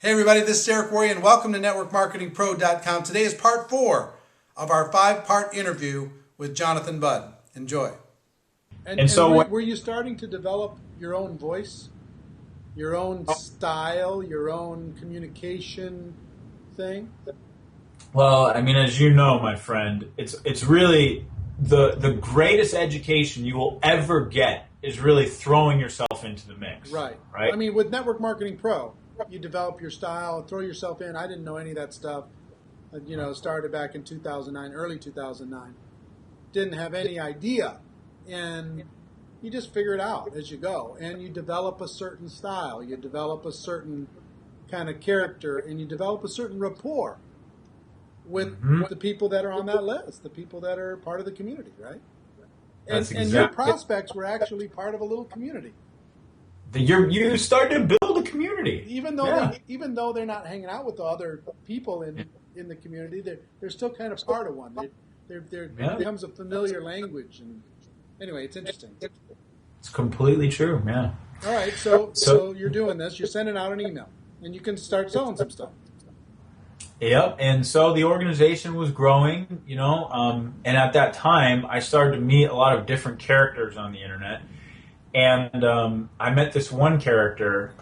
Hey everybody, this is Eric Worre and welcome to NetworkMarketingPro.com. Today is part 4 of our 5-part interview with Jonathan Budd. Enjoy. Were you starting to develop your own voice, your own style, your own communication thing? Well, I mean, as you know, my friend, it's really the greatest education you will ever get is really throwing yourself into the mix. Right. Right. I mean, with Network Marketing Pro, you develop your style, throw yourself in. I didn't know any of that stuff. Started back in 2009, early 2009. Didn't have any idea. And you just figure it out as you go. And you develop a certain style. You develop a certain kind of character. And you develop a certain rapport with the people that are on that list, the people that are part of the community, right? And your prospects were actually part of a little community. You started to build a community, even though they're not hanging out with the other people in the community. They're still kind of part of one. It becomes a familiar language, and anyway, it's interesting. It's completely true. Yeah. All right, so you're doing this. You're sending out an email, and you can start selling some stuff. Yep. And so the organization was growing, and at that time, I started to meet a lot of different characters on the internet. And I met this one character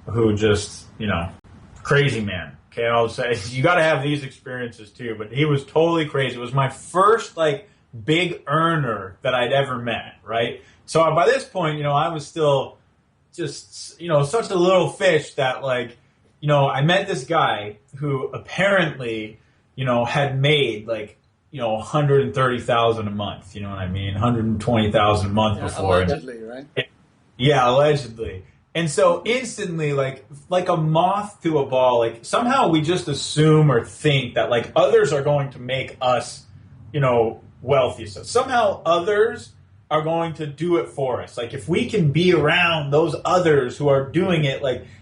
who just, crazy man. Okay, I'll say you got to have these experiences too. But he was totally crazy. It was my first big earner that I'd ever met. Right. So by this point, I was still just such a little fish that I met this guy who apparently had made $130,000 a month, you know what I mean? $120,000 a month before. Allegedly, right? Yeah, allegedly. And so instantly, like a moth to a ball, somehow we just assume or think that others are going to make us, wealthy. So somehow others are going to do it for us. If we can be around those others who are doing it,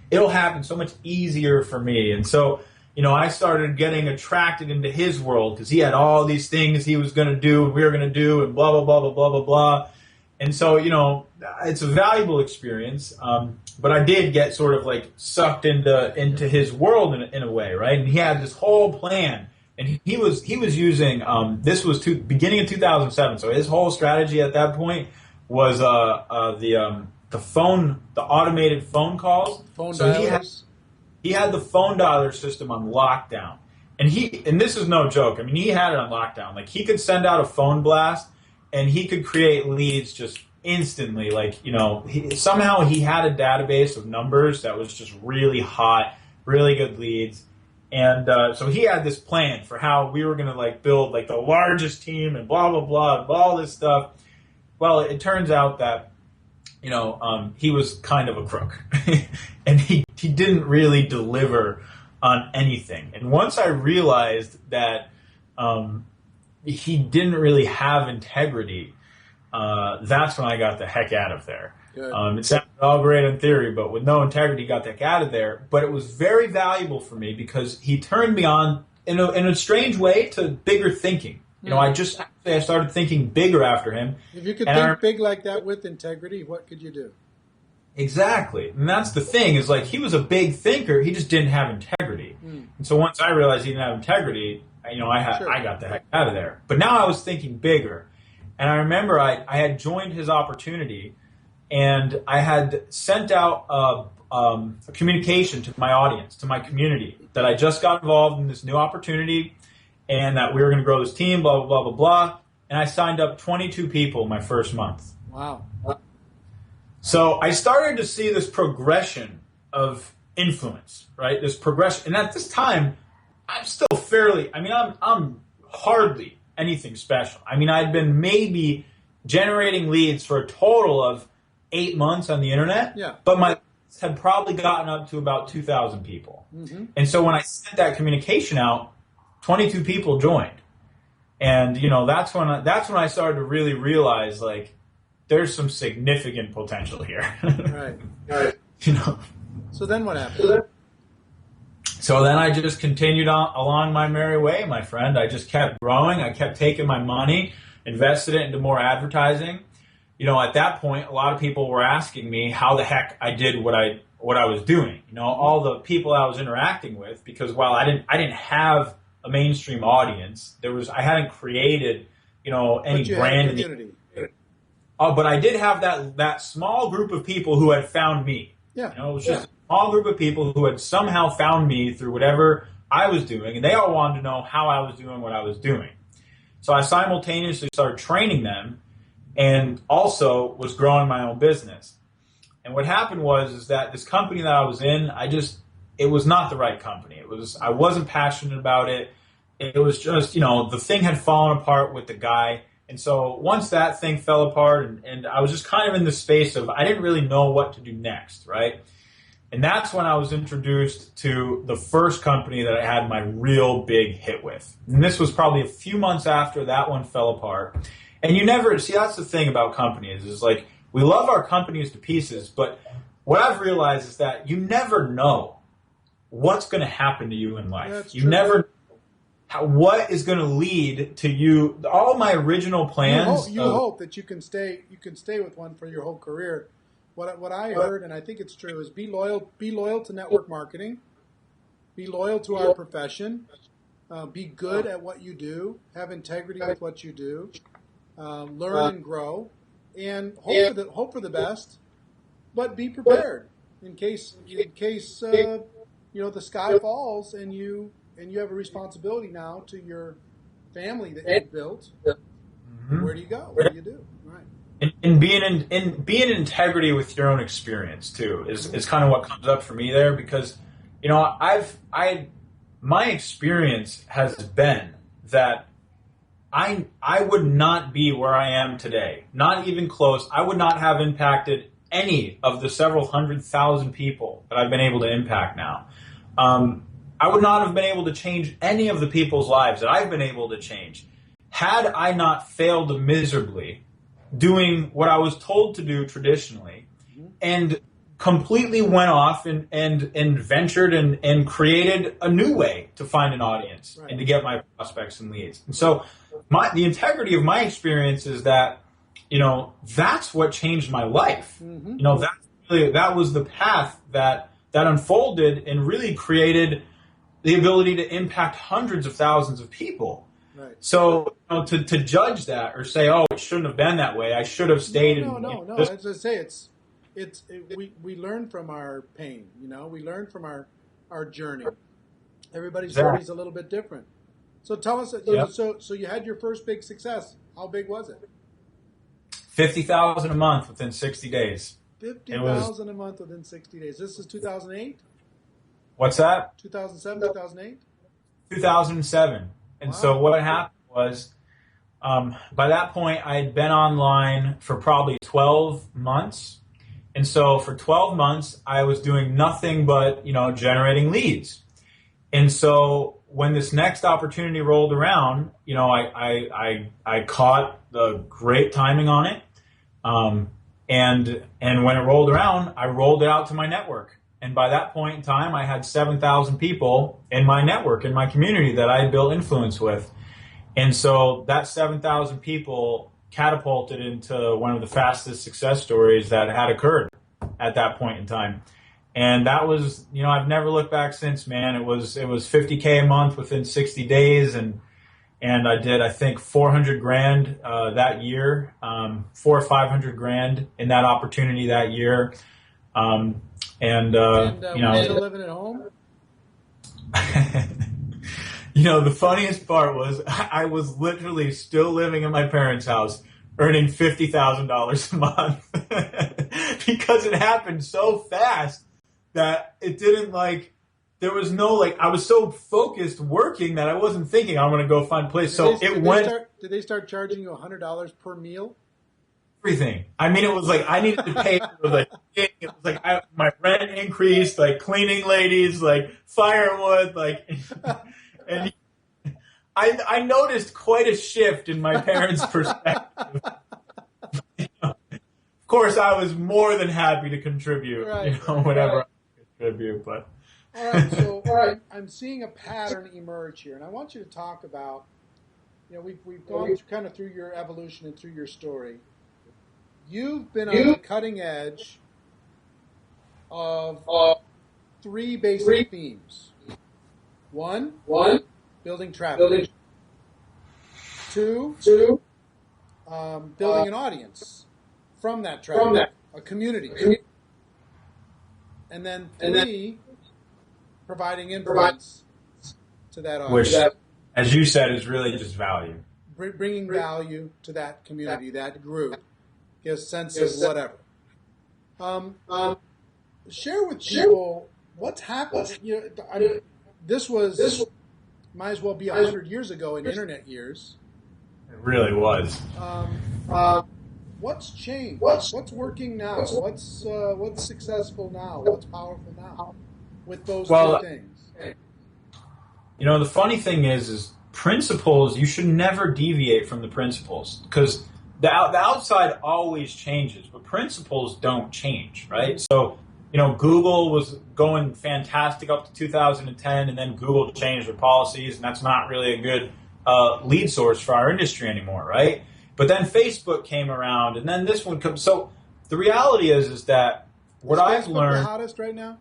it'll happen so much easier for me. And so, I started getting attracted into his world because he had all these things he was going to do and we were going to do and blah, blah, blah, blah, blah, blah, blah. And so, it's a valuable experience. But I did get sort of sucked into his world in a way, right? And he had this whole plan. And he was using, this was beginning of 2007. So his whole strategy at that point was the automated phone calls. Phone dialers. He had the phone dialer system on lockdown. And this is no joke. I mean, he had it on lockdown. He could send out a phone blast and he could create leads just instantly. Somehow he had a database of numbers that was just really hot, really good leads. And so he had this plan for how we were going to build the largest team and blah, blah, blah, and all this stuff. Well, it turns out that he was kind of a crook and he didn't really deliver on anything. And once I realized that he didn't really have integrity, that's when I got the heck out of there. It sounded all great in theory, but with no integrity, got the heck out of there. But it was very valuable for me because he turned me on in a strange way to bigger thinking. I started thinking bigger after him. If you could think big like that with integrity, what could you do? Exactly. And that's the thing is he was a big thinker. He just didn't have integrity. And so once I realized he didn't have integrity, I got the heck out of there. But now I was thinking bigger. And I remember I had joined his opportunity and I had sent out a communication to my audience, to my community, that I just got involved in this new opportunity and that we were going to grow this team, blah, blah, blah, blah, blah. And I signed up 22 people my first month. Wow. So I started to see this progression of influence, right? This progression. And at this time, I'm still I'm hardly anything special. I mean, I'd been maybe generating leads for a total of 8 months on the internet. Yeah. But my leads had probably gotten up to about 2,000 people. Mm-hmm. And so when I sent that communication out, 22 people joined. And, that's when I started to really realize, there's some significant potential here. Right. So then what happened? So then I just continued on along my merry way, my friend. I just kept growing. I kept taking my money, invested it into more advertising. at that point, a lot of people were asking me how the heck I did what I was doing. All the people I was interacting with, because while I didn't have a mainstream audience, I hadn't created, any But you brand had a community. But I did have that small group of people who had found me. Yeah. It was just a small group of people who had somehow found me through whatever I was doing, and they all wanted to know how I was doing what I was doing. So I simultaneously started training them, and also was growing my own business. And what happened is that this company that I was in, it was not the right company. I wasn't passionate about it. It was just, the thing had fallen apart with the guy. And so once that thing fell apart, and I was just kind of in the space of, I didn't really know what to do next, right? And that's when I was introduced to the first company that I had my real big hit with. And this was probably a few months after that one fell apart. And you never, see, that's the thing about companies, is like, we love our companies to pieces, but what I've realized is that you never know what's going to happen to you in life. That's you true. never what is going to lead to you. All my original plans. You hope that you can stay with one for your whole career. What I heard, and I think it's true, is be loyal to network marketing, be loyal to our profession, be good at what you do, have integrity with what you do, learn and grow, and hope for the best, but be prepared in case the sky falls and you have a responsibility now to your family that you've built. Mm-hmm. Where do you go? What do you do? Right. And being in integrity with your own experience too is kind of what comes up for me there, because my experience has been that I would not be where I am today, not even close. I would not have impacted any of the several 100,000 people that I've been able to impact now. I would not have been able to change any of the people's lives that I've been able to change had I not failed miserably doing what I was told to do traditionally, and completely went off and ventured and created a new way to find an audience, right, and to get my prospects and leads. And so the integrity of my experience is that, that's what changed my life. Mm-hmm. That was the path that unfolded and really created the ability to impact hundreds of thousands of people. Right. So to judge that or say, oh, it shouldn't have been that way, I should have stayed. No. As I say, we learn from our pain. We learn from our journey. Everybody's journey is a little bit different. So tell us, so you had your first big success. How big was it? $50,000 a month within 60 days. $50,000 a month within 60 days. This is 2008? What's that? 2007, 2008? 2007. And so what happened was, by that point, I had been online for probably 12 months. And so for 12 months, I was doing nothing but, generating leads. And so when this next opportunity rolled around, I caught the great timing on it. And when it rolled around, I rolled it out to my network. And by that point in time, I had 7,000 people in my network, in my community that I had built influence with. And so that 7,000 people catapulted into one of the fastest success stories that had occurred at that point in time. And that was, I've never looked back since, man. It was $50K a month within 60 days. And I did, I think, $400,000 that year, $400,000 or $500,000 in that opportunity that year. Still living at home? The funniest part was I was literally still living in my parents' house, earning $50,000 a month because it happened so fast that it didn't there was no I was so focused working that I wasn't thinking I'm going to go find a place. Did they start charging you $100 per meal? Everything. I mean, it was I needed to pay for it was my rent increased, cleaning ladies, firewood, and I noticed quite a shift in my parents' perspective. Of course, I was more than happy to contribute, whatever I could contribute, but. All right, so I'm seeing a pattern emerge here, and I want you to talk about, we've gone kind of through your evolution and through your story. You've been on the cutting edge of three basic themes. One, building traffic. Two, building an audience from that traffic, a community. And then three, providing influence to that audience. Which, as you said, is really just value. Bringing value to that community, that group, get a sense of whatever. Share with people what's happened. This might as well be 100 years ago in internet years. It really was. What's changed? What's working now? What's successful now? What's powerful now? With those two things. The funny thing is principles. You should never deviate from the principles because the outside always changes, but principles don't change, right? So, Google was going fantastic up to 2010, and then Google changed their policies, and that's not really a good lead source for our industry anymore, right? But then Facebook came around, and then this one comes. So the reality is that what I've learned. The hottest right now?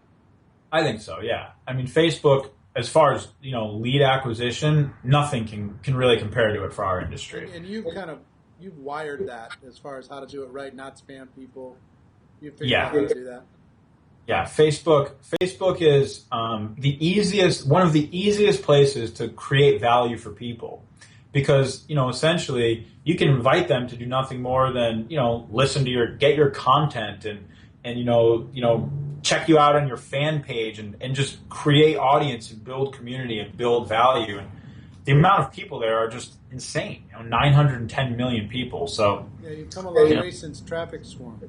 I think so, yeah. I mean, Facebook, as far as lead acquisition, nothing can really compare to it for our industry. And you've wired that as far as how to do it right, not spam people. You figured out how to do that. Yeah, Facebook is one of the easiest places to create value for people, because essentially you can invite them to do nothing more than listen to get your content and check you out on your fan page and just create audience and build community and build value. And the amount of people there are just insane. 910 million people. So yeah, you've come a long way since Traffic Swarm.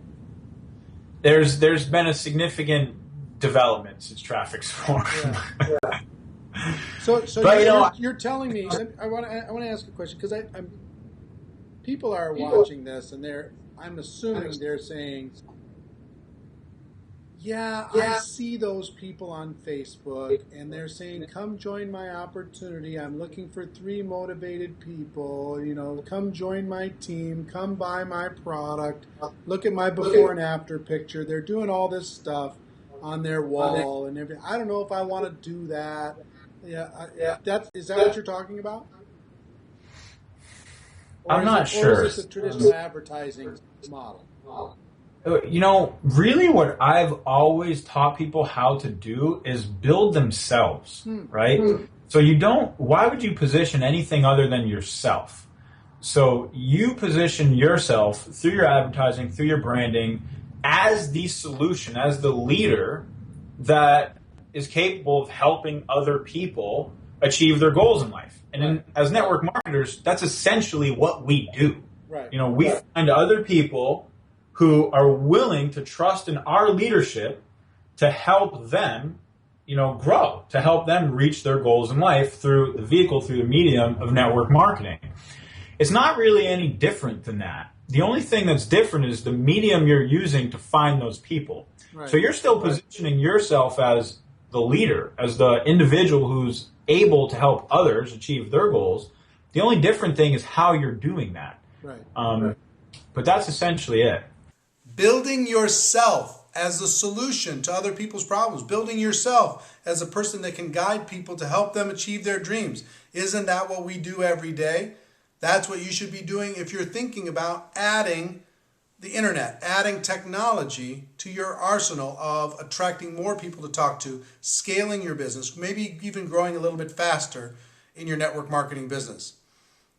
There's been a significant development since Traffic Swarm. Yeah. So you're telling me. I want to ask a question because people are watching this and I'm assuming they're saying, I see those people on Facebook and they're saying, come join my opportunity. I'm looking for 3 motivated people. Come join my team. Come buy my product. Look at my before and after picture. They're doing all this stuff on their wall and everything. I don't know if I want to do that. Is that what you're talking about? I'm not sure. Or is this a traditional advertising model? Really what I've always taught people how to do is build themselves, right? So why would you position anything other than yourself? So you position yourself through your advertising, through your branding, as the solution, as the leader that is capable of helping other people achieve their goals in life. And as network marketers, that's essentially what we do. Right. We find other people who are willing to trust in our leadership to help them, grow, to help them reach their goals in life through the medium of network marketing. It's not really any different than that. The only thing that's different is the medium you're using to find those people. Right. So you're still positioning yourself as the leader, as the individual who's able to help others achieve their goals. The only different thing is how you're doing that. Right. But that's essentially it. Building yourself as the solution to other people's problems. Building yourself as a person that can guide people to help them achieve their dreams. Isn't that what we do every day? That's what you should be doing if you're thinking about adding the internet, adding technology to your arsenal of attracting more people to talk to, scaling your business, maybe even growing a little bit faster in your network marketing business.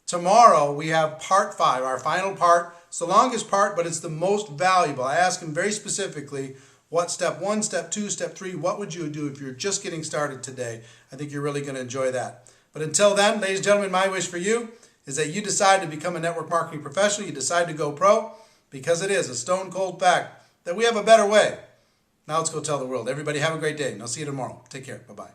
Tomorrow we have part 5, our final part. It's the longest part, but it's the most valuable. I ask him very specifically, what step 1, step 2, step 3, what would you do if you're just getting started today? I think you're really going to enjoy that. But until then, ladies and gentlemen, my wish for you is that you decide to become a network marketing professional. You decide to go pro, because it is a stone cold fact that we have a better way. Now let's go tell the world. Everybody have a great day, and I'll see you tomorrow. Take care. Bye-bye.